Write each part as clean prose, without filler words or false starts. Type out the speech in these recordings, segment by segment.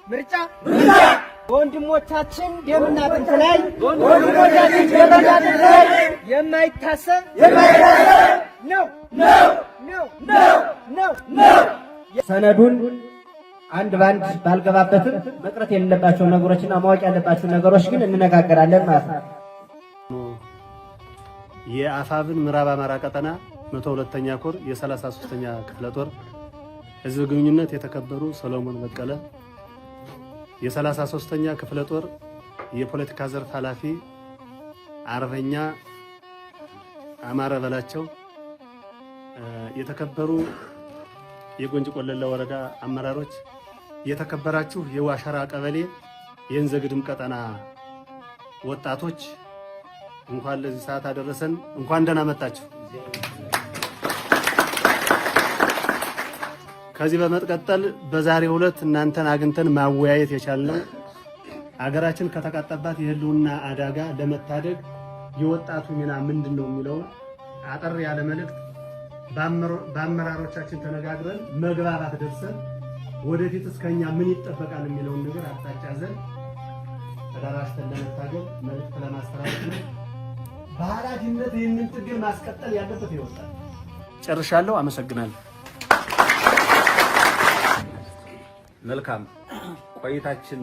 ምርጫ ወንድሞቻችን ደምና አጥንት ላይ የማይታሰብ ነው። ሰነዱን አንድ ባንድ ባልገባበትም መቅረት የሌለባቸው ነገሮችና ማወቅ ያለባቸው ነገሮች ግን እንነጋገራለን ማለት ነው። የአፋብን ምዕራብ አማራ ቀጠና 102ኛ ኮር የ33ኛ ክፍለ ጦር ህዝብ ግንኙነት የተከበሩ ሰሎሞን በቀለ፣ የ33ኛ ክፍለ ጦር የፖለቲካ ዘርፍ ኃላፊ አርበኛ አማረ በላቸው፣ የተከበሩ የጎንጅ ቆለላ ወረዳ አመራሮች፣ የተከበራችሁ የዋሸራ ቀበሌ የእንዘግድም ቀጠና ወጣቶች እንኳን ለዚህ ሰዓት አደረሰን። እንኳን ደህና መጣችሁ። ከዚህ በመቀጠል በዛሬው ዕለት እናንተን አግኝተን ማወያየት የቻልነው አገራችን ከተቃጣባት የህልውና አደጋ ለመታደግ የወጣቱ ሚና ምንድነው የሚለው አጠር ያለ መልእክት በአመራሮቻችን ተነጋግረን መግባባት ደርሰን ወደፊት እስከኛ ምን ይጠበቃል የሚለውን ነገር አቅጣጫ ዘን ተደራጅተን ለመታገል መልእክት ለማስተላለፍ ነው። በኃላፊነት ይህንን ትግል ማስቀጠል ያለበት ይወጣል። ጨርሻለሁ። አመሰግናለሁ። መልካም ቆይታችን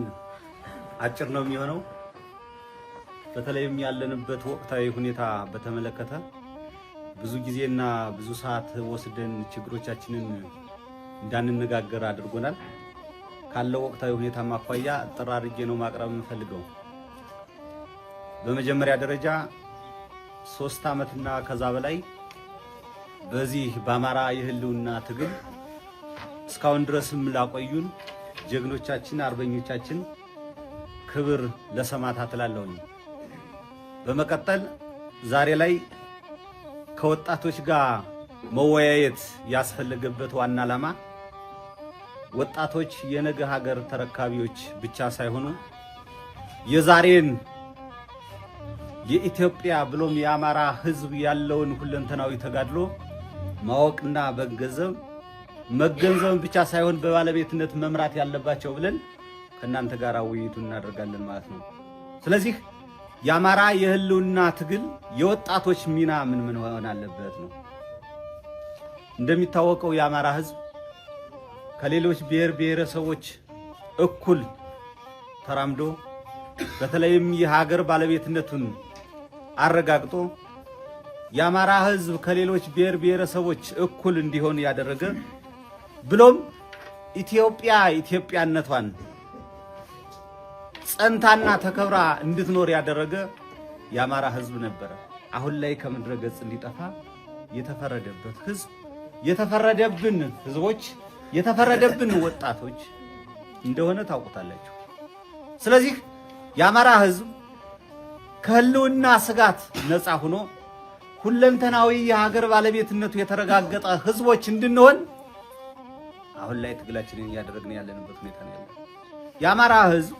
አጭር ነው የሚሆነው። በተለይም ያለንበት ወቅታዊ ሁኔታ በተመለከተ ብዙ ጊዜና ብዙ ሰዓት ወስደን ችግሮቻችንን እንዳንነጋገር አድርጎናል። ካለው ወቅታዊ ሁኔታ ማኳያ አጠር አድርጌ ነው ማቅረብ የምፈልገው። በመጀመሪያ ደረጃ 3 ዓመትና ከዛ በላይ በዚህ በአማራ የህልውና ትግል እስካሁን ድረስም ላቆዩን ጀግኖቻችን አርበኞቻችን ክብር ለሰማዕታት እላለሁኝ። በመቀጠል ዛሬ ላይ ከወጣቶች ጋር መወያየት ያስፈልገበት ዋና ዓላማ ወጣቶች የነገ ሀገር ተረካቢዎች ብቻ ሳይሆኑ የዛሬን የኢትዮጵያ ብሎም የአማራ ህዝብ ያለውን ሁለንተናዊ ተጋድሎ ማወቅና መገንዘብ ብቻ ሳይሆን በባለቤትነት መምራት ያለባቸው ብለን ከናንተ ጋር ውይይቱን እናደርጋለን ማለት ነው። ስለዚህ የአማራ የህልውና ትግል የወጣቶች ሚና ምን ሆነ አለበት ነው። እንደሚታወቀው የአማራ ህዝብ ከሌሎች ብሔረሰቦች እኩል ተራምዶ በተለይም የሀገር ባለቤትነቱን አረጋግጦ የአማራ ህዝብ ከሌሎች ብሔረሰቦች እኩል እንዲሆን ያደረገ ብሎም ኢትዮጵያነቷን ጸንታና ተከብራ እንድትኖር ያደረገ የአማራ ህዝብ ነበር። አሁን ላይ ከምድረ ገጽ እንዲጠፋ የተፈረደበት ህዝብ፣ የተፈረደብን ህዝቦች፣ የተፈረደብን ወጣቶች እንደሆነ ታውቁታላችሁ። ስለዚህ የአማራ ህዝብ ከህልውና ስጋት ነፃ ሆኖ ሁለንተናዊ የሀገር ባለቤትነቱ የተረጋገጠ ህዝቦች እንድንሆን አሁን ላይ ትግላችንን እያደረግን ያለንበት ሁኔታ ነው ያለው። የአማራ ህዝብ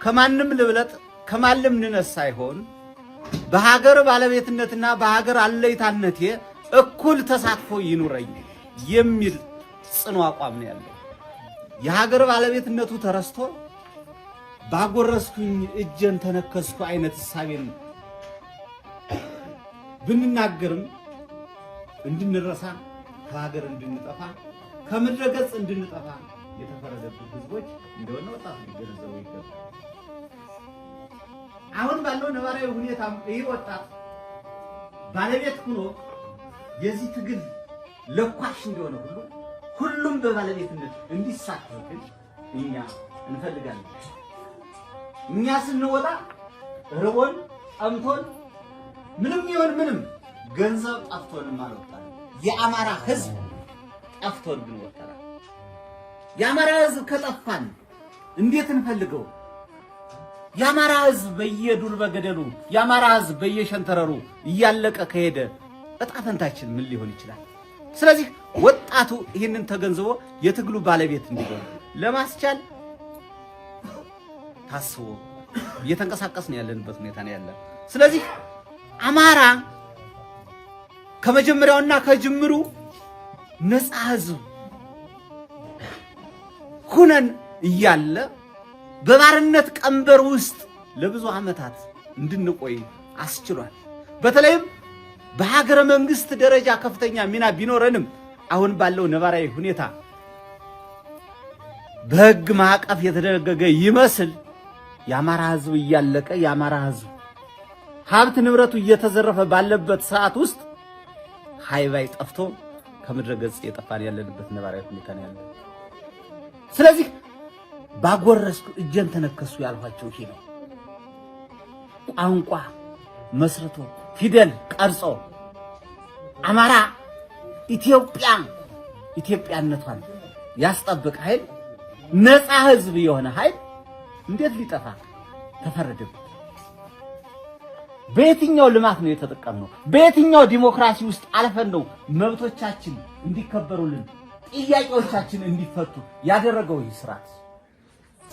ከማንም ልብለጥ ከማንም ንነስ ሳይሆን በሀገር ባለቤትነትና በሀገር አለይታነቴ እኩል ተሳትፎ ይኑረኝ የሚል ጽኑ አቋም ነው ያለው። የሀገር ባለቤትነቱ ተረስቶ ባጎረስኩኝ እጄን ተነከስኩ አይነት ሐሳቤን ብንናገርም እንድንረሳ ከሀገር እንድንጠፋ ከምድረ ገጽ እንድንጠፋ የተፈረደብን ህዝቦች እንደሆነ ወጣት ሊገነዘቡ ይገባል። አሁን ባለው ነባራዊ ሁኔታ ይህ ወጣት ባለቤት ሆኖ የዚህ ትግል ለኳሽ እንደሆነ ሁሉም በባለቤትነት እንዲሳተፍ እኛ እንፈልጋለን። እኛ ስንወጣ ርቦን ጠምቶን ምንም ይሁን ምንም ገንዘብ ጠፍቶን ማለት ነው። የአማራ ህዝብ ጠፍቶን ግን ወጣ። የአማራ ህዝብ ከጠፋን እንዴት እንፈልገው? የአማራ ህዝብ በየዱር በገደሉ፣ የአማራ ህዝብ በየሸንተረሩ እያለቀ ከሄደ እጣ ፈንታችን ምን ሊሆን ይችላል? ስለዚህ ወጣቱ ይህንን ተገንዝቦ የትግሉ ባለቤት እንዲሆን ለማስቻል ታስቦ እየተንቀሳቀስን ያለንበት ሁኔታ ነው ያለው። ስለዚህ አማራ ከመጀመሪያውና ከጅምሩ ነፃ ህዝብ ሁነን እያለ በባርነት ቀንበር ውስጥ ለብዙ ዓመታት እንድንቆይ አስችሏል። በተለይም በሀገረ መንግስት ደረጃ ከፍተኛ ሚና ቢኖረንም አሁን ባለው ነባራዊ ሁኔታ በሕግ ማዕቀፍ የተደነገገ ይመስል የአማራ ሕዝብ እያለቀ የአማራ ሕዝብ ሀብት ንብረቱ እየተዘረፈ ባለበት ሰዓት ውስጥ ሃይባይ ጠፍቶ ከምድረ ገጽ የጠፋን ያለንበት ነባራዊ ሁኔታ ነው ያለው። ስለዚህ ባጎረስኩ እጀን ተነከሱ ያልኋቸው ይሄ ነው። ቋንቋ መስርቶ ፊደል ቀርጾ አማራ ኢትዮጵያነቷን ያስጠብቅ ኃይል ነፃ ሕዝብ የሆነ ኃይል እንዴት ሊጠፋ ተፈረደበት? በየትኛው ልማት ነው የተጠቀምነው? በየትኛው ዲሞክራሲ ውስጥ አልፈን ነው መብቶቻችን እንዲከበሩልን ጥያቄዎቻችን እንዲፈቱ ያደረገው ይህ ስርዓት?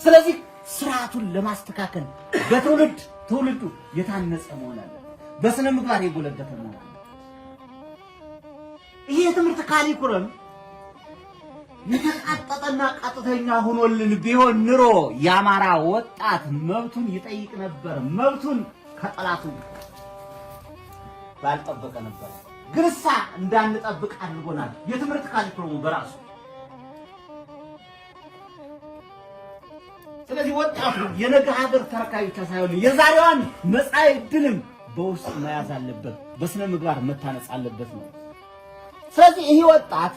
ስለዚህ ስርዓቱን ለማስተካከል ትውልዱ የታነጸ መሆን አለ፣ በስነ ምግባር የጎለበተ መሆን አለ። ይሄ የትምህርት ካሪኩለም የተቃጠጠና ቀጥተኛ ሆኖልን ቢሆን ኑሮ የአማራ ወጣት መብቱን ይጠይቅ ነበር። መብቱን ከጠላቱ ባልጠበቀ ነበር። ግንሳ እንዳንጠብቅ አድርጎናል የትምህርት ካሪኩለሙ በራሱ። ስለዚህ ወጣቱ የነገ ሀገር ተረካቢ ሳይሆን የዛሬዋን መጻኢ ዕድልም በውስጥ መያዝ አለበት፣ በስነ ምግባር መታነጽ አለበት ነው። ስለዚህ ይሄ ወጣት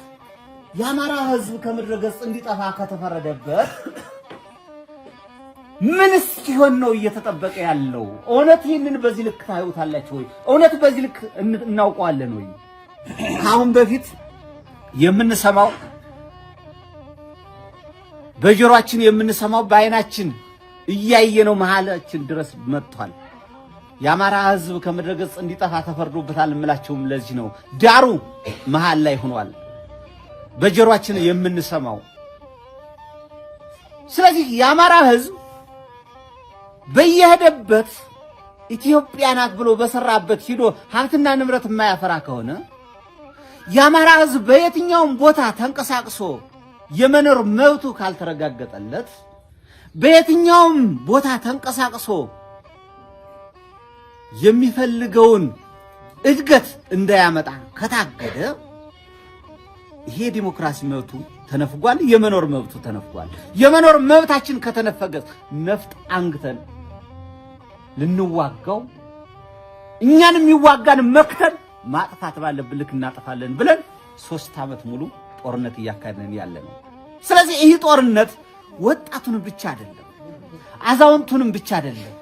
የአማራ ሕዝብ ከምድረ ገጽ እንዲጠፋ ከተፈረደበት ምንስ ሲሆን ነው እየተጠበቀ ያለው? እውነት ይህንን በዚህ ልክ ታዩታላችሁ ወይ? እውነት በዚህ ልክ እናውቀዋለን ወይ? ከአሁን በፊት የምንሰማው በጆሮአችን የምንሰማው በዓይናችን እያየነው መሃላችን ድረስ መጥቷል። የአማራ ሕዝብ ከምድረ ገጽ እንዲጠፋ ተፈርዶበታል እምላችሁም ለዚህ ነው። ዳሩ መሃል ላይ ሆኗል በጆሮአችን የምንሰማው። ስለዚህ የአማራ ሕዝብ በየሄደበት ኢትዮጵያ ናት ብሎ በሰራበት ሂዶ ሀብትና ንብረት የማያፈራ ከሆነ የአማራ ሕዝብ በየትኛውም ቦታ ተንቀሳቅሶ የመኖር መብቱ ካልተረጋገጠለት፣ በየትኛውም ቦታ ተንቀሳቅሶ የሚፈልገውን እድገት እንዳያመጣ ከታገደ ይሄ ዲሞክራሲ መብቱ ተነፍጓል፣ የመኖር መብቱ ተነፍጓል። የመኖር መብታችን ከተነፈገ ነፍጥ አንግተን ልንዋጋው እኛን የሚዋጋን መክተን ማጥፋት ባለብን ልክ እናጠፋለን ብለን 3 ዓመት ሙሉ ጦርነት እያካሄድን ያለ ነው። ስለዚህ ይህ ጦርነት ወጣቱን ብቻ አይደለም፣ አዛውንቱንም ብቻ አይደለም፣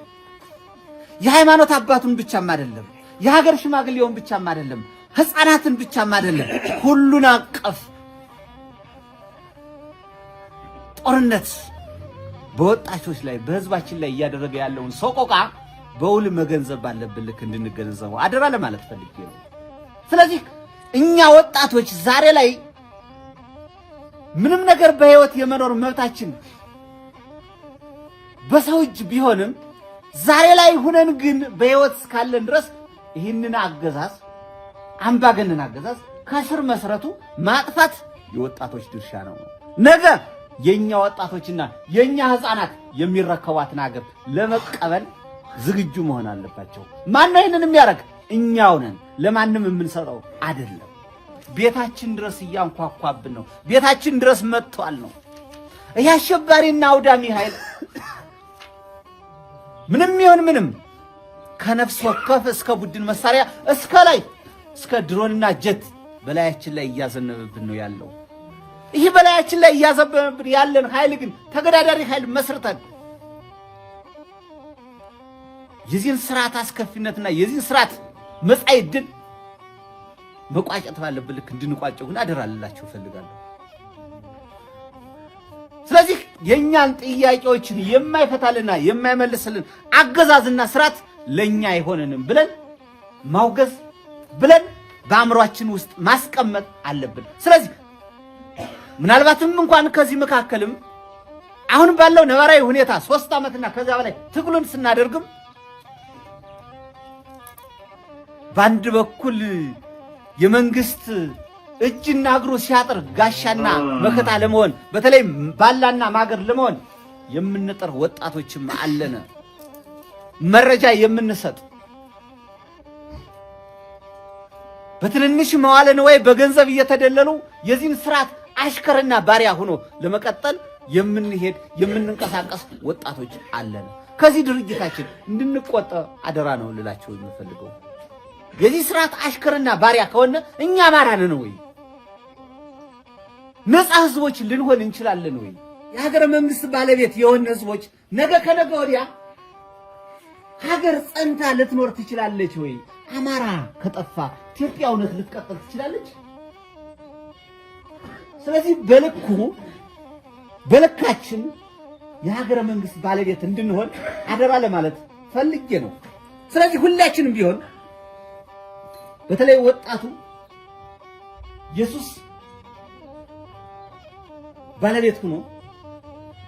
የሃይማኖት አባቱን ብቻም አይደለም፣ የሀገር ሽማግሌውን ብቻም አይደለም፣ ሕፃናትን ብቻም አይደለም፣ ሁሉን አቀፍ ጦርነት በወጣቶች ላይ በህዝባችን ላይ እያደረገ ያለውን ሰቆቃ በውል መገንዘብ ባለብን ልክ እንድንገነዘበው አደራ ለማለት ፈልጌ ነው። ስለዚህ እኛ ወጣቶች ዛሬ ላይ ምንም ነገር በህይወት የመኖር መብታችን በሰው እጅ ቢሆንም ዛሬ ላይ ሁነን ግን በህይወት እስካለን ድረስ ይህንን አገዛዝ አምባገነን አገዛዝ ከስር መሰረቱ ማጥፋት የወጣቶች ድርሻ ነው። ነገ የኛ ወጣቶችና የኛ ህፃናት የሚረከቧትን ሀገር ለመቀበል ዝግጁ መሆን አለባቸው። ማን ነው ይሄንን የሚያደርግ? እኛው ነን። ለማንም የምንሰጠው አይደለም። ቤታችን ድረስ እያንኳኳብን ነው። ቤታችን ድረስ መጥቷል ነው። ይሄ አሸባሪና አውዳሚ ኃይል ምንም ይሁን ምንም ከነፍስ ወከፍ እስከ ቡድን መሳሪያ እስከ ላይ እስከ ድሮንና ጀት በላያችን ላይ እያዘነበብን ነው ያለው። ይህ በላያችን ላይ እያዘነበብን ያለን ኃይል ግን ተገዳዳሪ ኃይል መስርተን የዚህን ስርዓት አስከፊነትና የዚህን ስርዓት መጻኢ ዕድል መቋጨት ባለብን ልክ እንድንቋጨው ግን አደራላችሁ እፈልጋለሁ። ስለዚህ የኛን ጥያቄዎችን የማይፈታልና የማይመልስልን አገዛዝና ስርዓት ለኛ አይሆንንም ብለን ማውገዝ ብለን በአእምሯችን ውስጥ ማስቀመጥ አለብን። ስለዚህ ምናልባትም እንኳን ከዚህ መካከልም አሁን ባለው ነባራዊ ሁኔታ 3 ዓመትና ከዛ በላይ ትግሉን ስናደርግም በአንድ በኩል የመንግስት እጅና እግሩ ሲያጥር ጋሻና መከታ ለመሆን በተለይ ባላና ማገር ለመሆን የምንጥር ወጣቶችም አለነ። መረጃ የምንሰጥ በትንንሽ መዋለ ንዋይ በገንዘብ እየተደለሉ የዚህን ስርዓት አሽከርና ባሪያ ሆኖ ለመቀጠል የምንሄድ የምንንቀሳቀስ ወጣቶች አለነ። ከዚህ ድርጅታችን እንድንቆጠብ አደራ ነው ልላችሁ የምፈልገው። የዚህ ስርዓት አሽከርና ባሪያ ከሆነ እኛ አማራ ነን ወይ? ነፃ ህዝቦች ልንሆን እንችላለን ወይ? የሀገረ መንግስት ባለቤት የሆነ ህዝቦች ነገ ከነገ ወዲያ ሀገር ጸንታ ልትኖር ትችላለች ወይ? አማራ ከጠፋ ኢትዮጵያ እውነት ልትቀጥል ትችላለች? ስለዚህ በልካችን የሀገረ መንግስት ባለቤት እንድንሆን አደራ ለማለት ፈልጌ ነው። ስለዚህ ሁላችንም ቢሆን በተለይ ወጣቱ ኢየሱስ ባለቤት ሆኖ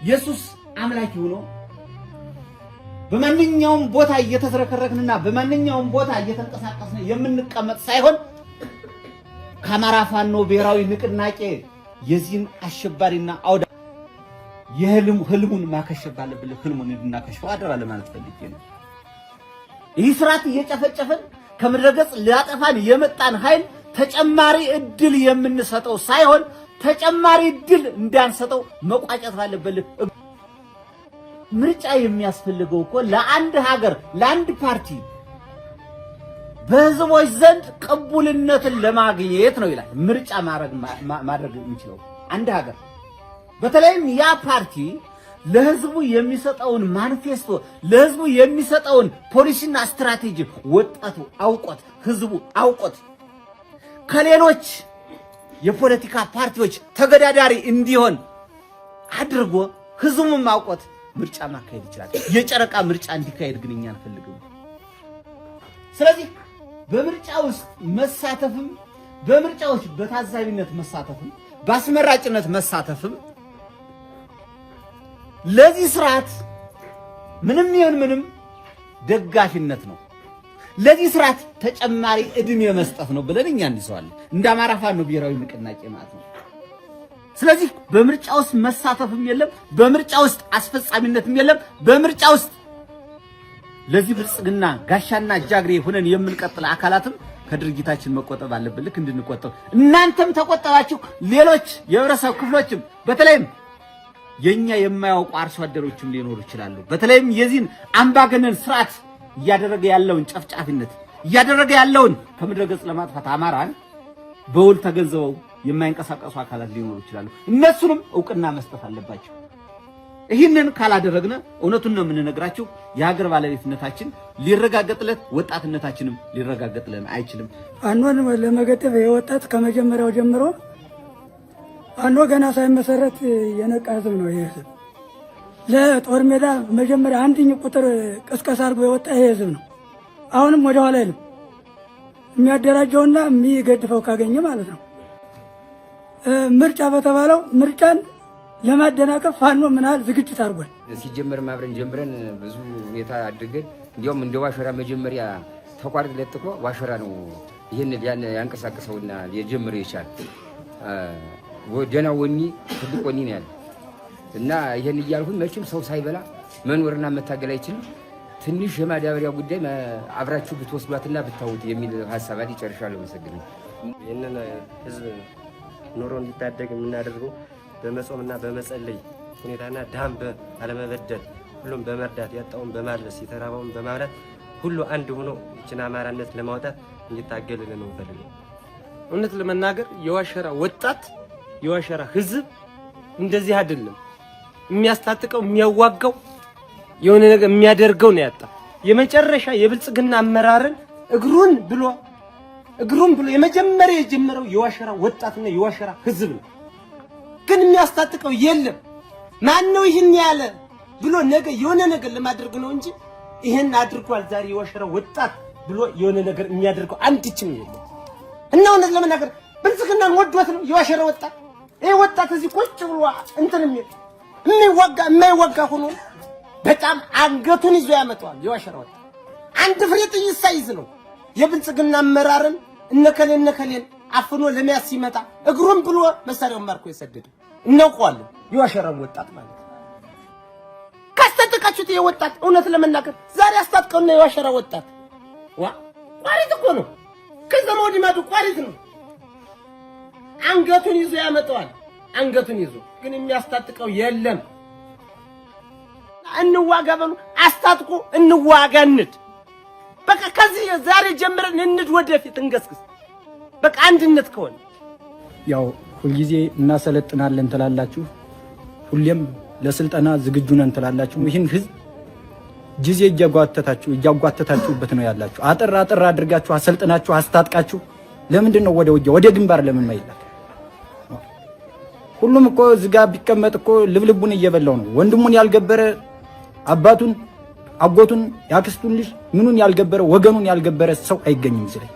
ኢየሱስ አምላክ ሆኖ በማንኛውም ቦታ እየተዝረከረክንና በማንኛውም ቦታ እየተንቀሳቀስን የምንቀመጥ ሳይሆን ከአማራ ፋኖ ብሔራዊ ንቅናቄ የዚህን አሸባሪና አውዳ ህልሙን ማከሸፍ ባለብን ህልሙን እንድናከሽፈው አደራ ለማለት ፈልጌ ነው። ይህ ስርዓት እየጨፈጨፈን ከምድረ ገጽ ሊያጠፋን የመጣን ኃይል ተጨማሪ እድል የምንሰጠው ሳይሆን ተጨማሪ እድል እንዳንሰጠው መቋጨት ባለብን ምርጫ የሚያስፈልገው እኮ ለአንድ ሀገር ለአንድ ፓርቲ በህዝቦች ዘንድ ቅቡልነትን ለማግኘት ነው ይላል። ምርጫ ማድረግ የሚችለው አንድ ሀገር በተለይም ያ ፓርቲ ለህዝቡ የሚሰጠውን ማኒፌስቶ ለህዝቡ የሚሰጠውን ፖሊሲና ስትራቴጂ ወጣቱ አውቆት ህዝቡ አውቆት ከሌሎች የፖለቲካ ፓርቲዎች ተገዳዳሪ እንዲሆን አድርጎ ህዝቡም አውቆት ምርጫ ማካሄድ ይችላል። የጨረቃ ምርጫ እንዲካሄድ ግን እኛ አንፈልግም። ስለዚህ በምርጫ ውስጥ መሳተፍም በምርጫዎች በታዛቢነት መሳተፍም በአስመራጭነት መሳተፍም ለዚህ ስርዓት ምንም ይሁን ምንም ደጋፊነት ነው። ለዚህ ስርዓት ተጨማሪ እድሜ መስጠት ነው ብለን እኛ እንይዘዋለን እንደ አማራ ፋኖ ብሔራዊ ንቅናቄ ማለት ነው። ስለዚህ በምርጫ ውስጥ መሳተፍም የለም፣ በምርጫ ውስጥ አስፈጻሚነትም የለም። በምርጫ ውስጥ ለዚህ ብልጽግና ጋሻና ጃግሬ ሆነን የምንቀጥል አካላትም ከድርጊታችን መቆጠብ አለብን። ልክ እንድንቆጠብ እናንተም ተቆጠባችሁ ሌሎች የህብረተሰብ ክፍሎችም በተለይም የኛ የማያውቁ አርሶ አደሮችም ሊኖሩ ይችላሉ። በተለይም የዚህን አምባገነን ስርዓት እያደረገ ያለውን ጨፍጫፊነት እያደረገ ያለውን ከምድረ ገጽ ለማጥፋት አማራን በውል ተገንዘበው የማይንቀሳቀሱ አካላት ሊኖሩ ይችላሉ። እነሱንም እውቅና መስጠት አለባቸው። ይህንን ካላደረግነ እውነቱን ነው የምንነግራችሁ፣ የሀገር ባለቤትነታችን ሊረጋገጥለት ወጣትነታችንም ሊረጋገጥልን አይችልም። ፋኖን ለመገደብ የወጣት ከመጀመሪያው ጀምሮ ፋኖ ገና ሳይመሰረት የነቃ ህዝብ ነው። ይሄ ህዝብ ለጦር ሜዳ መጀመሪያ አንድኝ ቁጥር ቅስቀሳ አድርጎ የወጣ ይሄ ህዝብ ነው። አሁንም ወደ ኋላ አይልም። የሚያደራጀውና የሚገድፈው ካገኘ ማለት ነው። ምርጫ በተባለው ምርጫን ለማደናቀፍ ፋኖ ምን ያህል ዝግጅት አድርጓል። ሲጀመር ማብረን ጀምረን ብዙ ሁኔታ አድርገን እንዲያውም እንደ ዋሸራ መጀመሪያ ተቋርጥ ለጥቆ ዋሸራ ነው ይሄን ያንቀሳቀሰውና የጀመረው ይቻል ደና ወኒ ትልቅ ወኒ ነው ያለ እና ይሄን እያልኩኝ መቼም ሰው ሳይበላ መኖርና መታገል አይችልም። ትንሽ የማዳበሪያ ጉዳይ አብራችሁ ብትወስዷትና ብታውት የሚል ሐሳብ አለ። ይጨርሻለሁ። መሰግነኝ ይሄንን ህዝብ ኑሮ እንዲታደግ የምናደርገው በመጾምና በመጸለይ ሁኔታና ድሃም ባለመበደል ሁሉም በመርዳት ያጣውን በማድረስ የተራበውን በማብላት ሁሉ አንድ ሆኖ እችን አማራነት ለማውጣት እንዲታገልን ነው ፈልገው። እውነት ለመናገር የዋሸራ ወጣት የዋሸራ ህዝብ እንደዚህ አይደለም የሚያስታጥቀው የሚያዋጋው የሆነ ነገር የሚያደርገው ነው ያጣ። የመጨረሻ የብልጽግና አመራርን እግሩን ብሎ የመጀመሪያ የጀመረው የዋሸራ ወጣትና የዋሸራ ህዝብ ነው። ግን የሚያስታጥቀው የለም። ማን ነው ይህን ያለ ብሎ ነገ የሆነ ነገር ለማድረግ ነው እንጂ ይሄን አድርጓል ዛሬ የዋሸራ ወጣት ብሎ የሆነ ነገር የሚያደርገው አንድችም የለም። እና እውነት ለመናገር ብልጽግናን ወዶት ነው የዋሸራ ወጣት። ይሄ ወጣት እዚህ ቁጭ ብሎ እንትን የማይዋጋ ሆኖ በጣም አንገቱን ይዞ ያመጣዋል። የዋሸራ ወጣት አንድ ፍሬ ጥይት ሳይዝ ነው የብልጽግና አመራርን እነከሌን አፍኖ ለሚያስ ሲመጣ እግሩን ብሎ መሳሪያውን ማርኮ የሰደደ እናውቀዋለን። የዋሸራን ወጣት ማለት ካስተጠቃችሁት የወጣት እውነት ለመናገር ዛሬ አስታጥቀውና የዋሸራ ወጣት ቋሪት እኮ ነው። ከዘመው ዲማዱ ቋሪት ነው። አንገቱን ይዞ ያመጣዋል። አንገቱን ይዞ ግን የሚያስታጥቀው የለም። እንዋጋ በሉ አስታጥቁ፣ እንዋጋ፣ እንድ በቃ ከዚህ ዛሬ ጀምረን እንድ ወደፊት እንገስግስ። በቃ አንድነት ከሆነ ያው ሁልጊዜ እናሰለጥናለን ትላላችሁ፣ ሁሌም ለስልጠና ዝግጁ ነን ትላላችሁ። ይህን ህዝብ ጊዜ እያጓተታችሁበት ነው ያላችሁ። አጥር አድርጋችሁ አሰልጥናችሁ አስታጥቃችሁ ለምንድን ነው ወደ ውጊያ ወደ ግንባር ለምን ማይላክ? ሁሉም እኮ ዝጋ ቢቀመጥ እኮ ልብልቡን እየበላው ነው። ወንድሙን ያልገበረ አባቱን፣ አጎቱን፣ ያክስቱን ልጅ ምኑን ያልገበረ ወገኑን ያልገበረ ሰው አይገኝም እዚህ ላይ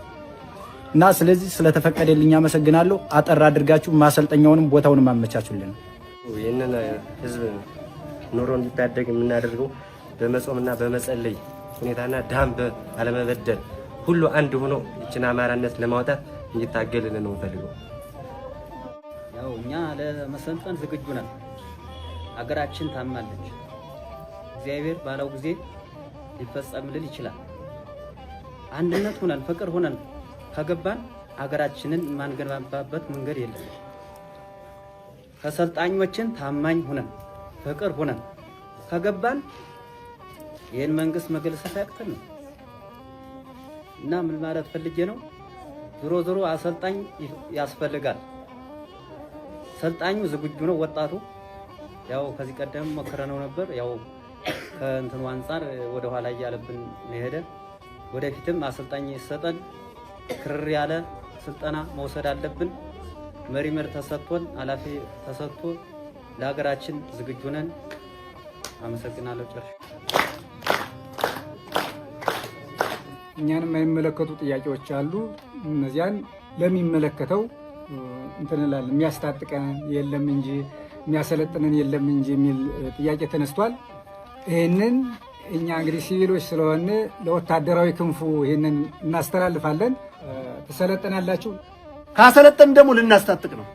እና ስለዚህ ስለተፈቀደልኝ አመሰግናለሁ። አጠር አድርጋችሁ ማሰልጠኛውንም ቦታውንም አመቻቹልን። ይህንን ህዝብ ኑሮ እንዲታደግ የምናደርገው በመጾምና በመጸለይ ሁኔታና ዳም አለመበደል ሁሉ አንድ ሆኖ እችን አማራነት ለማውጣት እንዲታገልን ነው ፈልገው። ያው እኛ ለመሰልጠን ዝግጁ ነን። አገራችን ታማለች። እግዚአብሔር ባለው ጊዜ ሊፈጸምልን ይችላል። አንድነት ሆነን ፍቅር ሆነን ከገባን አገራችንን ማንገነባበት መንገድ የለም። ከሰልጣኞችን ታማኝ ሆነን ፍቅር ሆነን ከገባን ይህን መንግስት መገልሰት ያቅተን ነው እና ምን ማለት ፈልጌ ነው፣ ዞሮ አሰልጣኝ ያስፈልጋል። ሰልጣኙ ዝግጁ ነው። ወጣቱ ያው ከዚህ ቀደም መከረነው ነበር። ያው ከእንትኑ አንፃር ወደ ኋላ እያለብን ሄደ። ወደፊትም አሰልጣኝ ይሰጠን፣ ክርር ያለ ስልጠና መውሰድ አለብን። መሪ ተሰጥቶን ኃላፊ ተሰጥቶ ለሀገራችን ዝግጁ ነን። አመሰግናለሁ። ጨርሽ እኛን የማይመለከቱ ጥያቄዎች አሉ። እነዚያን ለሚመለከተው እንትን እንላለን። የሚያስታጥቀን የለም እንጂ የሚያሰለጥነን የለም እንጂ የሚል ጥያቄ ተነስቷል። ይህንን እኛ እንግዲህ ሲቪሎች ስለሆነ ለወታደራዊ ክንፉ ይህንን እናስተላልፋለን። ትሰለጥናላችሁ። ካሰለጠን ደግሞ ልናስታጥቅ ነው።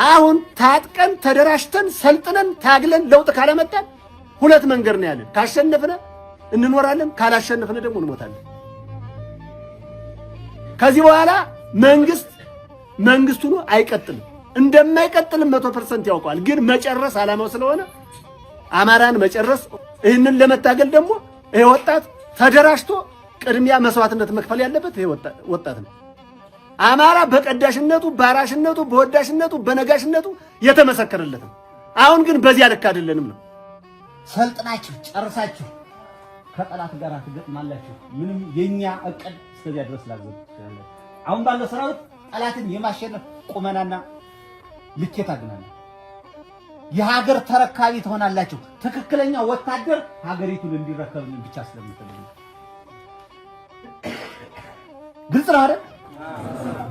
አሁን ታጥቀን ተደራጅተን ሰልጥነን ታግለን ለውጥ ካለመጣን ሁለት መንገድ ነው ያለን። ካሸነፍነ እንኖራለን፣ ካላሸነፍነ ደግሞ እንሞታለን። ከዚህ በኋላ መንግስቱ ነው አይቀጥልም። እንደማይቀጥልም 100% ያውቀዋል። ግን መጨረስ አላማው ስለሆነ አማራን መጨረስ፣ ይህንን ለመታገል ደግሞ ይሄ ወጣት ተደራጅቶ ቅድሚያ መስዋዕትነት መክፈል ያለበት ይሄ ወጣት ነው። አማራ በቀዳሽነቱ፣ ባራሽነቱ፣ በወዳሽነቱ፣ በነጋሽነቱ የተመሰከረለት ነው። አሁን ግን በዚያ ልክ አይደለንም ነው። ሰልጥናችሁ ጨርሳችሁ ከጠላት ጋር ትገጥማላችሁ። ምንም የኛ እቅድ እስከዚያ ድረስ ላዘዙ አሁን ባለው ሰራዊት ጠላትን የማሸነፍ ቁመናና ልኬት አግናለሁ። የሀገር ተረካቢ ትሆናላችሁ። ትክክለኛ ወታደር ሀገሪቱን እንዲረከብልን ብቻ ስለምትፈልጉ ግልጽ ነው አይደል?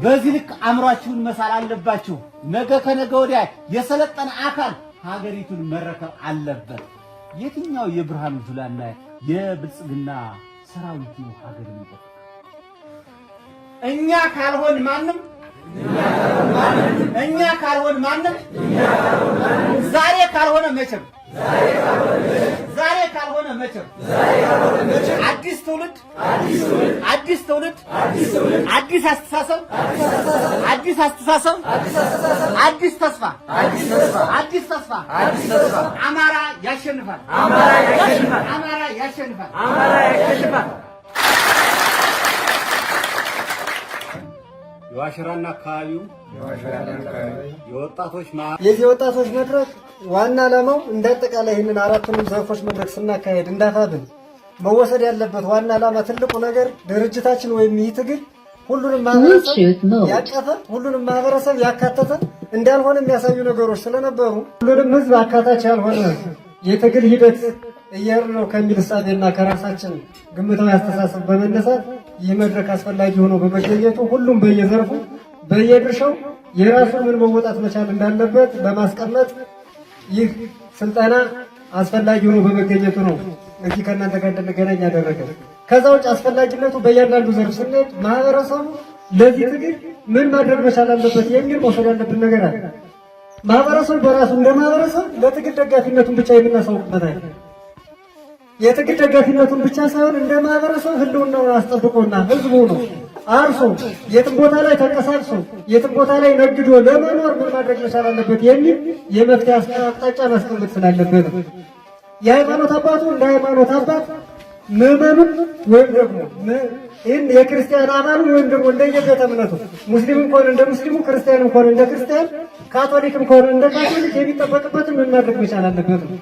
በዚህ ልክ አእምሯችሁን መሳል አለባችሁ። ነገ ከነገ ወዲያ የሰለጠነ አካል ሀገሪቱን መረከብ አለበት። የትኛው የብርሃኑ ጁላና የብልጽግና ሰራዊት ነው ሀገርን ይጠብቃል? እኛ ካልሆን ማንም ዛሬ ካልሆነ መቼም አዲስ ትውልድ፣ አዲስ አስተሳሰብ፣ አዲስ ተስፋ፣ አማራ ያሸንፋል። የዋሽራና አካባቢው የዚህ ወጣቶች መድረክ ዋና ዓላማው እንዳጠቃላይ ይህንን አራቱንም ዘርፎች መድረክ ስናካሄድ እንዳፋብን መወሰድ ያለበት ዋና ዓላማ ትልቁ ነገር ድርጅታችን ወይም ይህ ትግል ሁሉንም ማህበረሰብ ያቀፈ ሁሉንም ማህበረሰብ ያካተተ እንዳልሆነ የሚያሳዩ ነገሮች ስለነበሩ ሁሉንም ህዝብ አካታች ያልሆነ የትግል ሂደት እየሄድን ነው ከሚል እሳቤና ከራሳችን ግምታዊ አስተሳሰብ በመነሳት ይህ መድረክ አስፈላጊ ሆኖ በመገኘቱ ሁሉም በየዘርፉ በየድርሻው የራሱን ምን መወጣት መቻል እንዳለበት በማስቀመጥ ይህ ስልጠና አስፈላጊ ሆኖ በመገኘቱ ነው እዚህ ከእናንተ ጋር እንድንገናኝ ያደረገ። ከዛ ውጭ አስፈላጊነቱ በእያንዳንዱ ዘርፍ ስንሄድ ማህበረሰቡ ለዚህ ትግል ምን ማድረግ መቻል አለበት የሚል መውሰድ ያለብን ነገር አለ። ማህበረሰቡ በራሱ እንደ ማህበረሰብ ለትግል ደጋፊነቱን ብቻ የምናሳውቅበት አይደል። የትግል ደጋፊነቱን ብቻ ሳይሆን እንደ ማህበረሰብ ህልውናውን አስጠብቆና ህዝቡ ነው አርሶ የትም ቦታ ላይ ተንቀሳቅሶ የትም ቦታ ላይ ነግዶ ለመኖር ምን ማድረግ መቻል አለበት የሚል የመፍትሄ አቅጣጫ ማስቀመጥ ስላለበት የሃይማኖት አባቱ እንደ ሃይማኖት አባት ምዕመኑን ወይም ደግሞ ይህን የክርስቲያን አባሉን ወይም ደግሞ እንደየቤተ እምነቱ ሙስሊምም ከሆነ እንደ ሙስሊሙ ክርስቲያንም ከሆነ እንደ ክርስቲያን ካቶሊክም ከሆነ እንደ ካቶሊክ የሚጠበቅበትን ምን ማድረግ መቻል አለበት ነው።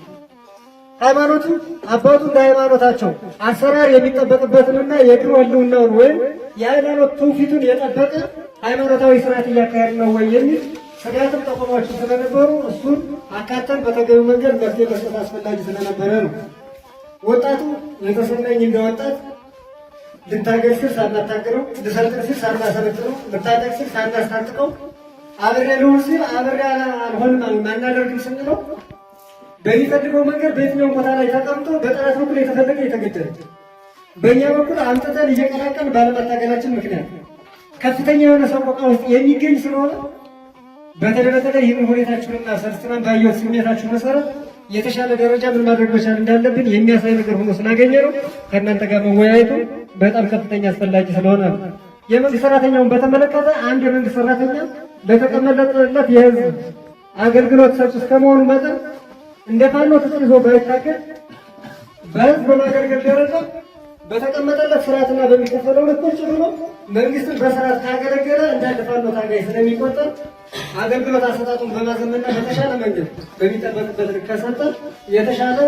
ሃይማኖቱ አባቱ እንደ ሃይማኖታቸው አሰራር የሚጠበቅበትንና የድሮ ህልውናውን ወይም የሃይማኖት ትውፊቱን የጠበቀ ሃይማኖታዊ ስርዓት እያካሄድ ነው ወይ የሚል ስጋትም ጠቆሟችን ስለነበሩ እሱን አካተን በተገቢው መንገድ መፍትሄ መስጠት አስፈላጊ ስለነበረ ነው። ወጣቱ የተሰማኝ እንደ ወጣት ልታገል ሲል ሳናታግረው፣ ልሰልጥን ሲል ሳናሰለጥነው፣ ልታጠቅ ሲል ሳናስታጥቀው፣ አብሬ ልሁን ሲል አብሬ አልሆንም አናደርግም ስንለው በሚፈልገው መንገድ በየትኛውም ቦታ ላይ ተቀምጦ በጠላት በኩል የተፈለገ የተገደለ በእኛ በኩል አምጥተን እየቀላቀል ባለመታገላችን ምክንያት ከፍተኛ የሆነ ሰቆቃ ውስጥ የሚገኝ ስለሆነ በተለይ ይህን ሁኔታችሁንና ሰልጥነን ባየሁት ስሜታችሁ መሰረት የተሻለ ደረጃ ምን ማድረግ መቻል እንዳለብን የሚያሳይ ነገር ሆኖ ስላገኘ ነው ከእናንተ ጋር መወያየቱ በጣም ከፍተኛ አስፈላጊ ስለሆነ ነው። የመንግስት ሰራተኛውን በተመለከተ አንድ የመንግስት ሰራተኛ ለተቀመጠለት የህዝብ አገልግሎት ሰጪ እስከመሆኑ መጠን እንደ ፋኖ ተጽፎ ባይታገል በህዝብ በማገልገል ደረጃ በተቀመጠለት ስርዓትና በሚከፈለው ልክ ቁጭ ብሎ መንግስትን በስርዓት ካገለገለ እንዳለ ፋኖ ታጋይ ስለሚቆጠር አገልግሎት አሰጣጡን በማዘመንና በተሻለ መንገድ በሚጠበቅበት ልክ ከሰጠ የተሻለ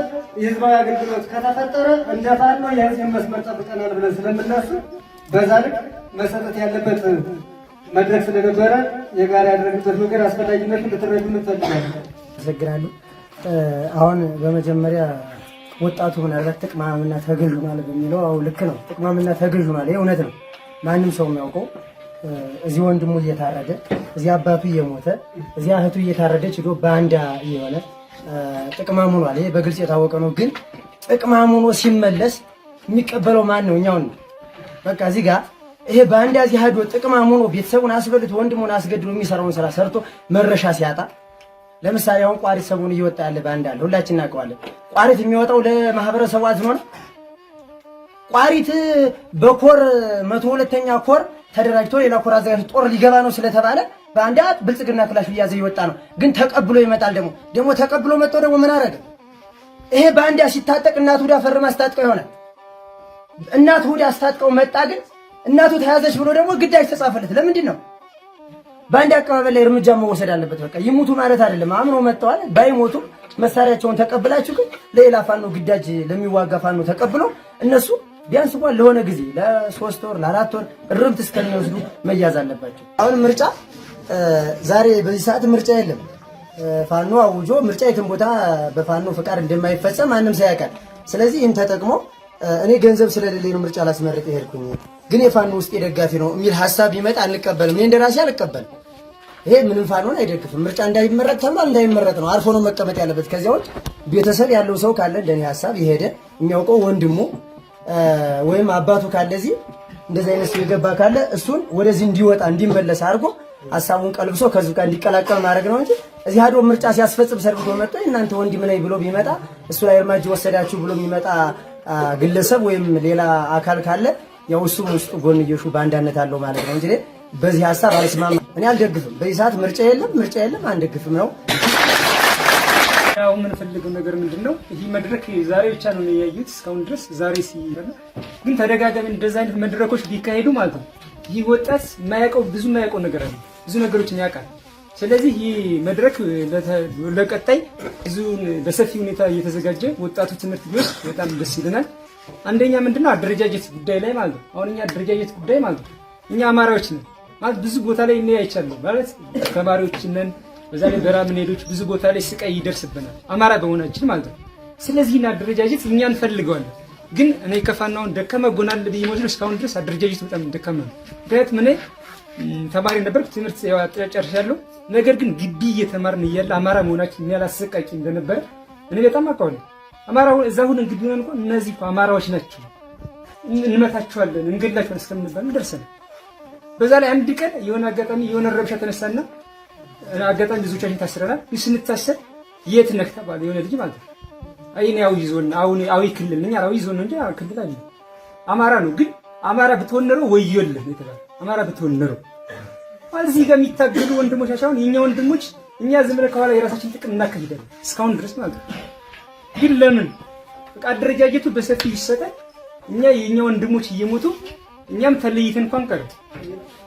የህዝባዊ አገልግሎት ከተፈጠረ እንደ ፋኖ የህዝብን መስመር ጠብቀናል ብለን ስለምናስብ በዛ ልክ መሰጠት ያለበት መድረክ ስለነበረ የጋራ ያደረግበት ነገር አስፈላጊነቱን ልትረዱ እንፈልጋለን። አመሰግናለሁ። አሁን በመጀመሪያ ወጣቱ ምናልባት ጥቅማምና ተገዥ ሆኗል በሚለው አው ልክ ነው። ጥቅማምና ተገዥ ሆኗል፣ ይሄ እውነት ነው። ማንም ሰው የሚያውቀው እዚህ ወንድሙ እየታረደ እዚህ አባቱ እየሞተ እዚህ እህቱ እየታረደች ሄዶ ባንዳ እየሆነ ጥቅማም ሆኗል። ይሄ በግልጽ የታወቀ ነው። ግን ጥቅማም ሆኖ ሲመለስ የሚቀበለው ማን ነው? እኛው ነው። በቃ እዚህ ጋር ይሄ ባንዳ እዚህ ሄዶ ጥቅማም ሆኖ ቤተሰቡን አስበልቶ ወንድሙን አስገድሎ የሚሰራውን ስራ ሰርቶ መረሻ ሲያጣ ለምሳሌ አሁን ቋሪት ሰሞኑን እየወጣ ያለ ባንዳ አለ፣ ሁላችን እናውቀዋለን። ቋሪት የሚወጣው ለማህበረሰቡ አዝኖ ነው። ቋሪት በኮር 102ኛ ኮር ተደራጅቶ ሌላ ኮር አዘጋጅቶ ጦር ሊገባ ነው ስለተባለ ባንዳ ብልጽግና ክላሽ እያዘ እየወጣ ነው። ግን ተቀብሎ ይመጣል። ደግሞ ተቀብሎ መጥቶ ደግሞ ምን አረገ? ይሄ ባንዳ ሲታጠቅ እናቱ ዳ ፈርማ አስታጥቀው ይሆናል። እናቱ ዳ አስታጥቀው መጣ። ግን እናቱ ተያዘች ብሎ ደግሞ ግዳጅ ተጻፈለት። ለምንድን ነው? በአንድ አቀባበል ላይ እርምጃ መወሰድ አለበት። በቃ ይሙቱ ማለት አይደለም። አምኖ መጥተዋል። ባይሞቱ መሳሪያቸውን ተቀብላችሁ ግን ለሌላ ፋኖ ግዳጅ ለሚዋጋ ፋኖ ተቀብሎ እነሱ ቢያንስ እንኳን ለሆነ ጊዜ ለ3 ወር ለ4 ወር እርምት እስከሚወስዱ መያዝ አለባቸው። አሁን ምርጫ ዛሬ በዚህ ሰዓት ምርጫ የለም። ፋኖ አውጆ ምርጫ የትም ቦታ በፋኖ ፍቃድ እንደማይፈጸም ማንም ሰው ያውቃል። ስለዚህ ይህን ተጠቅሞ እኔ ገንዘብ ስለሌለኝ ነው ምርጫ ላስመርጥ ሄድኩኝ ግን የፋኖ ውስጥ የደጋፊ ነው የሚል ሐሳብ ቢመጣ አንቀበልም። እኔ እንደራሴ አልቀበልም። ይሄ ምንም ፋኖን አይደግፍም። ምርጫ እንዳይመረጥ ተማል እንዳይመረጥ ነው አርፎ ነው መቀመጥ ያለበት። ከዚያው ቤተሰብ ያለው ሰው ካለ እንደኔ ሐሳብ የሄደ የሚያውቀው ወንድሙ ወይም አባቱ ካለ እዚህ እንደዚህ አይነት የገባ ካለ እሱን ወደዚህ እንዲወጣ እንዲመለስ አድርጎ ሐሳቡን ቀልብሶ ከዚህ ጋር እንዲቀላቀል ማድረግ ነው እንጂ እዚህ ሄዶ ምርጫ ሲያስፈጽም ሰርብቶ መጥቶ እናንተ ወንድም ነኝ ብሎ ቢመጣ እሱ ላይ እርምጃ ወሰዳችሁ ብሎ የሚመጣ ግለሰብ ወይም ሌላ አካል ካለ ያው እሱ ውስጥ ጎንየሹ ባንዳነት አለው ማለት ነው እንጂ በዚህ ሐሳብ አልስማማ። እኔ አልደግፍም። በዚህ ሰዓት ምርጫ የለም አንደግፍም ነው። ያው ምን ፈልገው ነገር ምንድነው? ይህ መድረክ ዛሬ ብቻ ነው ያያዩት እስካሁን ድረስ ዛሬ ሲሆን ግን ተደጋጋሚ እንደዛ አይነት መድረኮች ቢካሄዱ ማለት ነው ይህ ወጣት ብዙ የማያውቀው ነገር አለ፣ ብዙ ነገሮችን ያውቃል። ስለዚህ ይህ መድረክ ለቀጣይ ብዙ በሰፊ ሁኔታ እየተዘጋጀ ወጣቱ ትምህርት ቢወስድ በጣም ደስ ይለናል። አንደኛ ምንድነው አደረጃጀት ጉዳይ ላይ ማለት ነው። አሁን እኛ አደረጃጀት ጉዳይ ማለት ነው እኛ አማራዎች ነን ማለት ብዙ ቦታ ላይ እኔ አይቻለሁ ማለት ተማሪዎች ነን። በዛ ላይ በራምን ሄዶች ብዙ ቦታ ላይ ስቃይ ይደርስብናል አማራ በሆናችን ማለት ነው። ስለዚህ እና አደረጃጀት እኛ እንፈልገዋለን። ግን እኔ ከፋናውን ደከመ ጎናል ብዬ መስሎ እስካሁን ድረስ አደረጃጀት በጣም ደከመ ነው። ምክንያቱም እኔ ተማሪ ነበርኩ፣ ትምህርት ጨርሻለሁ። ነገር ግን ግቢ እየተማርን እያለ አማራ መሆናችን ያላሰቃቂ እንደነበረ እኔ በጣም አውቀዋለሁ። አማራው እዛ ሁሉን ግቢ ሆነን እንኳን እነዚህ አማራዎች ናቸው እንመታቸዋለን እንገላቸዋለን እስከምንባል ደርሰናል። በዛ ላይ አንድ ቀን የሆነ አጋጣሚ የሆነ ረብሻ ተነሳና አጋጣሚ ብዙዎቻችን ታስረናል። ስንታሰር የት ነህ ተባለ የሆነ ልጅ ማለት ነው። አይ እኔ አዊ ዞን አዊ ክልል ነኝ አዊ ዞን ነው እንጂ ክልል አይደለም አማራ ነው። ግን አማራ ብትሆን ኖሮ ወዮልህ ነው የተባለው። አማራ ብትሆን ኖሮ ማለት እዚህ ጋር የሚታገሉ ወንድሞቻችን አሁን የኛ ወንድሞች እኛ ዝም ብለን ከኋላ የራሳችን ጥቅም እናካሂዳለን እስካሁን ድረስ ማለት ነው። ግን ለምን በቃ አደረጃጀቱ በሰፊው ይሰጣል። እኛ የኛ ወንድሞች እየሞቱ እኛም ተለይተን እንኳን ቀረ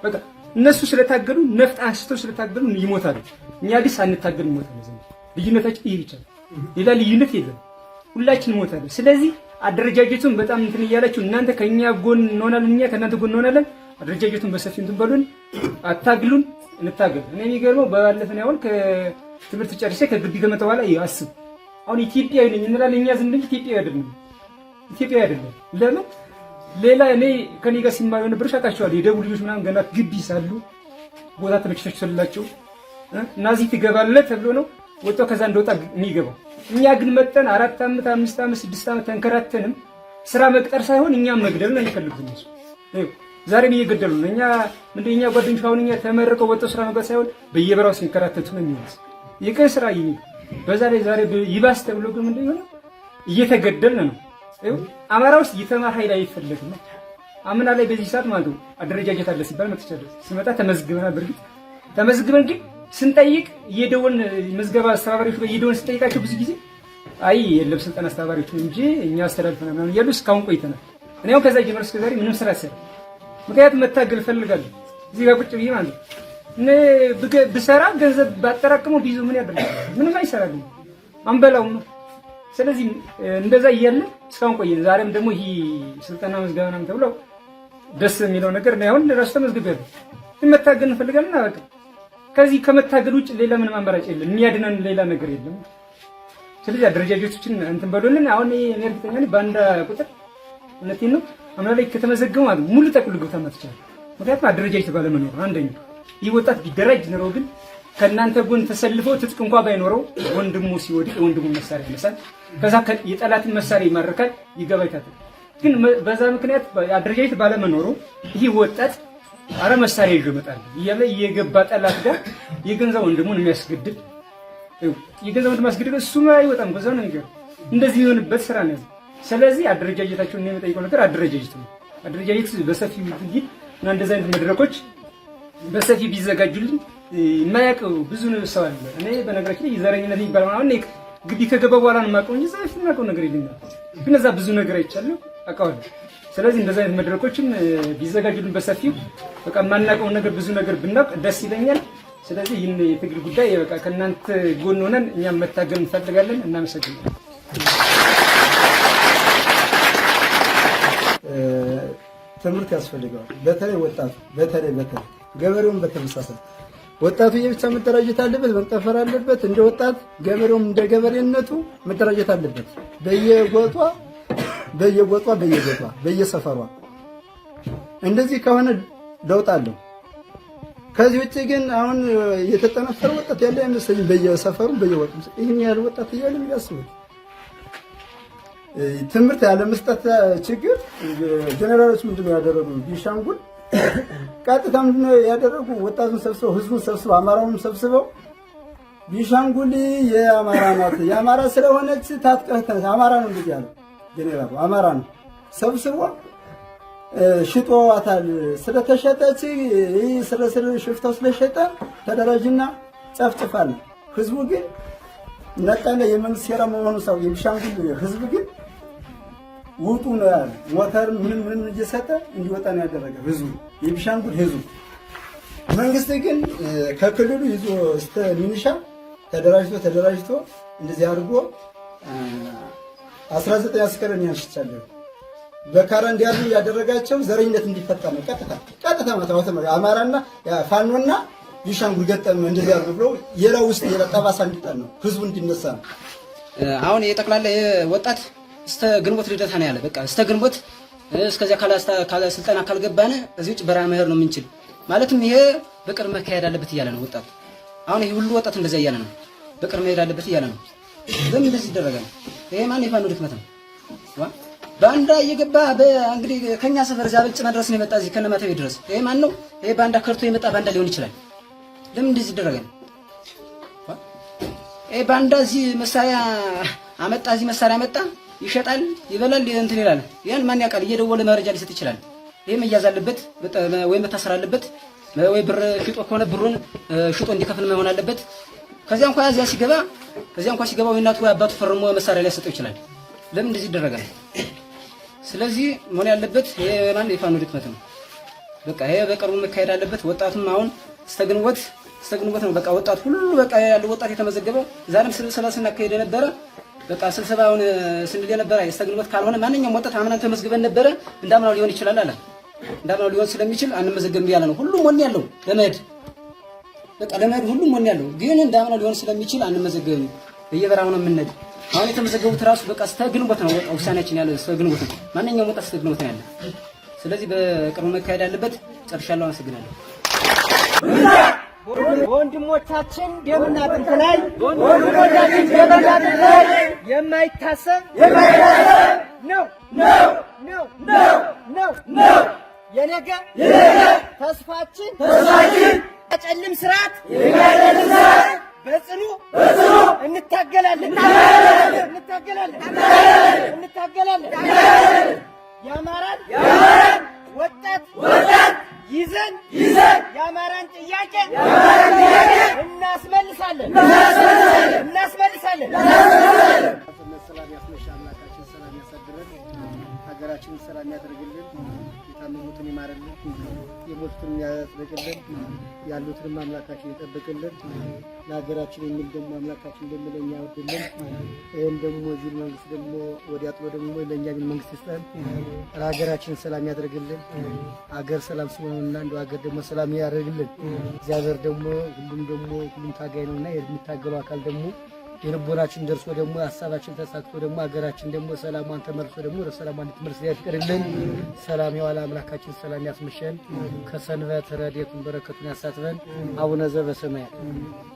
በቃ እነሱ ስለታገሉ ነፍጥ አንስተው ስለታገሉ ይሞታሉ። እኛ ግን ሳንታገል እንሞታለን። ልዩነታችን ይሄ ብቻ ነው። ሌላ ልዩነት የለም። ሁላችን እንሞታለን። ስለዚህ አደረጃጀቱን በጣም እንትን እያላችሁ እናንተ ከኛ ጎን እንሆናለን፣ እኛ ከእናንተ ጎን እንሆናለን። አደረጃጀቱን በሰፊው እንትን በሉን፣ አታግሉን፣ እንታገል። እኔ የሚገርመው ባለፈ ነው አሁን ከትምህርት ጨርሼ ከግቢ ከመጣሁ በኋላ አስብ አሁን ኢትዮጵያዊ ነኝ እንላለን። እኛ ዝም ብለን ኢትዮጵያዊ አይደለም፣ ኢትዮጵያዊ አይደለም። ለምን ሌላ እኔ ከኔ ጋር ሲማሩ ነበር ሻቃቸዋል። የደቡብ ልጆች ምናምን ገና ግቢ ሳሉ ቦታ ተመችቶላቸው ናዚ ትገባለህ ተብሎ ነው ወጣው ከዛ እንደወጣ የሚገባው። እኛ ግን መጠን 4 ዓመት 5 ዓመት 6 ዓመት ተንከራተንም ስራ መቅጠር ሳይሆን እኛም መግደል ነው የሚፈልጉት እነሱ። ዛሬም እየገደሉ ነው። እኛ ምንድነኛ ጓደኞች አሁን እኛ ተመርቀው ወጣው ስራ መግባት ሳይሆን በየበራው ሲንከራተቱ ነው የሚሆነው። የቀን ስራ በዛ ላይ ዛሬ ይባስ ተብሎ ግን ምንድነው እየተገደልን ነው። አማራ ውስጥ የተማረ ኃይል አይፈልግም። አምና ላይ በዚህ ሰዓት ማለት ነው አደረጃጀት አለ ሲባል መጥቻለሁ። ስመጣ ተመዝግበናል። በርግጥ ተመዝግበን ግን ስንጠይቅ እየደወልን ምዝገባ አስተባባሪዎች እየደወልን ስንጠይቃቸው ብዙ ጊዜ አይ የለም ስልጠና አስተባባሪዎች እንጂ እኛ አስተላልፈናል ምናምን እያሉ እስካሁን ቆይተናል። እኔ አሁን ከዛ ጀምሮ እስከ ዛሬ ምንም ስራ አልሰራም። ምክንያቱም መታገል እፈልጋለሁ። እዚህ ጋር ቁጭ ብዬ ማለት ነው ብሰራ ገንዘብ ባጠራቅመው ቢይዙ ምን ያደርጋል? ምንም አይሰራልኝ አንበላውም ነው። ስለዚህ እንደዛ እያለ እስካሁን ቆየን። ዛሬም ደግሞ ይሄ ስልጠና መዝገባ ምናምን ተብሎ ደስ የሚለው ነገር ነው። አሁን ለራሱ ተመዝግቤያለሁ። መታገል እንፈልጋለን። በቃ ከዚህ ከመታገል ውጭ ሌላ ምንም አማራጭ የለም። የሚያድነን ሌላ ነገር የለም። ስለዚህ አደረጃጀቶችን እንትን በሉልን። አሁን እኔ እርግጠኛ ነኝ ባንዳ ቁጥር እውነቴን ነው አምና ላይ ከተመዘገቡ ማለት ሙሉ ጠቅልሎ ገብታ መጥቻለሁ። ምክንያቱም አደረጃጀት ባለመኖር አንደኛ ይህ ወጣት ቢደራጅ ኖሮ ግን ከእናንተ ጎን ተሰልፈው ትጥቅ እንኳን ባይኖረው ወንድሙ ሲወድቅ የወንድሙን መሳሪያ ያነሳል። ከዛ የጠላትን መሳሪያ ይማርካል፣ ይገባ ይታጠቅ። ግን በዛ ምክንያት አደረጃጀት ባለመኖሩ ይህ ወጣት አረ መሳሪያ ይዞ ይመጣል እያለ እየገባ ጠላት ጋር የገንዘብ ወንድሙን የሚያስገድል የገንዘብ ወንድሙን ማስገድል እሱም አይወጣም። በዛው ነገር እንደዚህ የሆነበት ስራ ነው። ስለዚህ አደረጃጀታቸውን ነው የሚጠይቀው ነገር አደረጃጀት ነው። አደረጃጀት በሰፊው ይግድ እና እንደዚህ አይነት መድረኮች በሰፊው ቢዘጋጁልኝ የማያውቀው ብዙ ሰው አለ። እኔ በነገራችን ላይ ዘረኝነት የሚባለው አሁን ግቢ ከገባ በኋላ ነው የማውቀው እንጂ ዛሬ የማውቀው ነገር የለኝም። ግን እዛ ብዙ ነገር አይቻለሁ አውቃለሁ። ስለዚህ እንደዚህ አይነት መድረኮችን ቢዘጋጁልን በሰፊው በቃ የማናውቀው ነገር ብዙ ነገር ብናውቅ ደስ ይለኛል። ስለዚህ ይህን የትግል ጉዳይ በቃ ከእናንተ ጎን ሆነን እኛም መታገል እንፈልጋለን። እናመሰግናለን። ትምህርት ያስፈልገዋል። በተለይ ወጣቱ በተለይ ገበሬውን በተመሳሳይ ወጣቱ የብቻ መደራጀት አለበት፣ መጠፈር አለበት። እንደ ወጣት ገበሬውም እንደ ገበሬነቱ መደራጀት አለበት። በየጎጧ በየሰፈሯ እንደዚህ ከሆነ ለውጥ አለው። ከዚህ ውጭ ግን አሁን የተጠነፈረ ወጣት ያለ አይመስለኝም። በየሰፈሩ በየወጡ ይህን ያህል ወጣት እያለ የሚያስቡ ትምህርት ያለ መስጠት ችግር ጀነራሎች ምንድነው ያደረጉ? ቢሻንጉል ቀጥታ ምንድነው ያደረጉ? ወጣቱን ሰብስበው ህዝቡን ሰብስበው አማራውን ሰብስበው ቢሻንጉል የአማራ ናት፣ የአማራ ስለሆነች ታጥቀህ አማራ ነው እንደዚህ ያለው ጀነራሉ አማራ ነው ሰብስቦ ሽጦዋታል። ስለተሸጠች ይህ ስለስር ሽፍታው ስለሸጠ ተደራጅና ጨፍጭፋል። ህዝቡ ግን ነጠለ። የመንግስት ሴራ መሆኑ ሰው የቢሻንጉል ህዝብ ግን ውጡ ነው ያለ። ሞተር ምንም እየሰጠ እንዲወጣ ነው ያደረገ ህዝቡ፣ የቢሻንጉል ህዝቡ። መንግስት ግን ከክልሉ ይዞ እስከ ሚኒሻ ተደራጅቶ እንደዚህ አድርጎ 19 አስከሬን ያሽቻለሁ በካራ እንዲያሉ ያደረጋቸው ዘረኝነት እንዲፈጠር ነው። ቀጥታ ማለት አማራና ፋኖና ቢሻንጉል ገጠም እንደዚህ አድርጎ ብሎ የላ ውስጥ የጠባሳ እንዲጣል ነው ህዝቡ እንዲነሳ ነው። አሁን የጠቅላላ ወጣት እስተ ግንቦት ልደታ ነው ያለ። በቃ እስተ ግንቦት እስከዚያ ካለ ስልጠና ካልገባነ እዚህ ውጭ በራ መሄድ ነው የምንችል። ማለትም ይሄ በቅር መካሄድ አለበት እያለ ነው ወጣቱ። አሁን ይሄ ሁሉ ወጣት እንደዛ እያለ ነው፣ በቅር መሄድ አለበት እያለ ነው። ለምን እንደዚህ ይደረጋል? ይሄ ማን የፋኖ ድክመት ነው? ባንዳ እየገባ እንግዲህ ከኛ ሰፈር እዛ ብልጭ መድረስ ነው የመጣ እዚህ ከነማተቤ ድረስ። ይሄ ማን ነው? ይሄ ባንዳ ከርቶ የመጣ ባንዳ ሊሆን ይችላል። ለምን እንደዚህ ይደረጋል? ይሄ ባንዳ እዚህ መሳሪያ አመጣ፣ እዚህ መሳሪያ አመጣ፣ ይሸጣል፣ ይበላል፣ እንትን ይላል። ያን ማን ያውቃል? እየደወለ መረጃ ሊሰጥ ይችላል። ይሄ መያዝ አለበት ወይ መታሰር አለበት ወይ ብር ሽጦ ከሆነ ብሩን ሽጦ እንዲከፍል መሆን አለበት። ከዚያ እንኳን እዚያ ሲገባ ወይ እናቱ ወይ አባቱ ፈርሞ መሳሪያ ሊያሰጠው ይችላል። ለምን እንደዚህ ይደረጋል? ስለዚህ መሆን ያለበት ይሄ ማን የፋኖ ድክመት ነው። በቃ ይሄ በቅርቡ መካሄድ አለበት። ወጣቱም አሁን ስተግንቦት ነው። በቃ ወጣቱ ሁሉ በቃ ያለው ወጣት የተመዘገበው ዛሬም ስብሰባ ስናካሄድ ነበረ። በቃ ስብሰባውን ስንል የነበረ ስተግንቦት ካልሆነ ማንኛውም ወጣት አምናን ተመዝግበን ነበረ እንዳምናው ሊሆን ይችላል አለ። እንዳምናው ሊሆን ስለሚችል አንመዘገብም ያለ ነው። ሁሉም ወኔ ያለው ለመሄድ በቃ ለመሄድ ሁሉም ወኔ ያለው ግን እንዳምናው ሊሆን ስለሚችል አንመዘገብም። በየበራው ነው የምንሄድ። አሁን የተመዘገቡት ራሱ በቃ ስተግንቦት ነው። ውሳኔያችን ያለው ስተግንቦት ነው። ማንኛውም ወጣት ስተግንቦት ነው ያለ። ስለዚህ በቅርቡ መካሄድ አለበት። ጨርሻለሁ። አመሰግናለሁ። ወንድሞቻችን ደምና አጥንት ላይ የማይታሰብ ነው የነገ ተስፋችን ጨልም ስርዓት በጽኑ እንታገላለን። የአማራን ወጣት ይዘን የአማራን ጥያቄ እናስመልሳለን። ሰላም ያስመሻ አምላካችን ሰላም ያሳድረን፣ ሀገራችንን ሰላም ያደርግልን፣ የታመሙትን ይማርልን፣ የሞቱትን ያጽድቅልን፣ ያሉትንም አምላካችን ይጠብቅልን። ለሀገራችን የሚል ደግሞ አምላካችን ደግሞ ለእኛ ያወድልን። ይህም ደግሞ እዚህ መንግስት ደግሞ ወዲያ ጥሎ ደግሞ ለእኛ ቢል መንግስት ይስጠን። ለሀገራችን ሰላም ያደርግልን። ሀገር ሰላም ሲሆንና እንደ ሀገር ደግሞ ሰላም ያደርግልን። እግዚአብሔር ደግሞ ሁሉም ታጋይ ነውና የሚታገለው አካል ደግሞ የልቦናችን ደርሶ ደግሞ ሀሳባችን ተሳክቶ ደግሞ ሀገራችን ደግሞ ሰላሟን ተመልሶ ደግሞ ለሰላሟ እንድትመልስ ያፍቅርልን። ሰላም የዋለ አምላካችን ሰላም ያስመሸን። ከሰንበት ረድኤቱን በረከቱን ያሳትፈን። አቡነ ዘበሰማያት